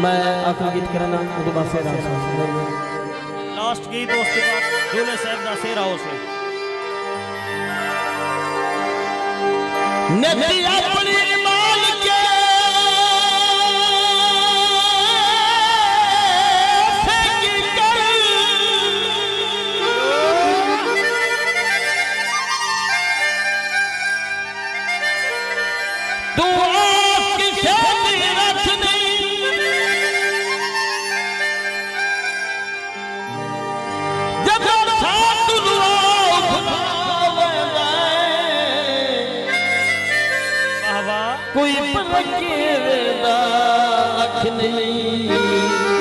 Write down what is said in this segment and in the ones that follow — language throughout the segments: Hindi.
मैं आखिरी गीत करना उदो बस लास्ट गीत उसके बाद दूल्हे साहब दा सेरा हो से नदी अपनी माल के कोई पलकेदा अख नहीं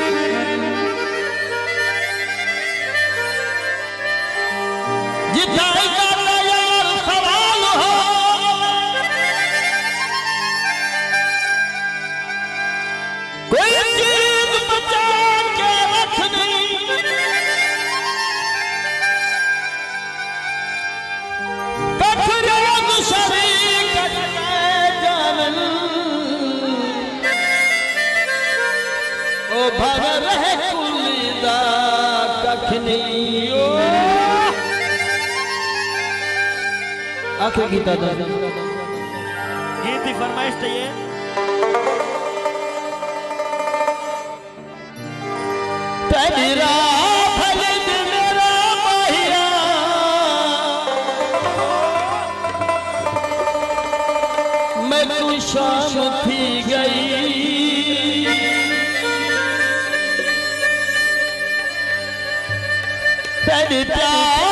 जितना यार सवाल हो कोई चीज बचा के रख नहीं कखरों शरीक ओ भर रहे कुलिदा कख नहीं आखिर गीता दा गीत की फरमाइश चाहिए तेरा भले मेरा माहिया मैं तू शाम थी गई तेरी प्यार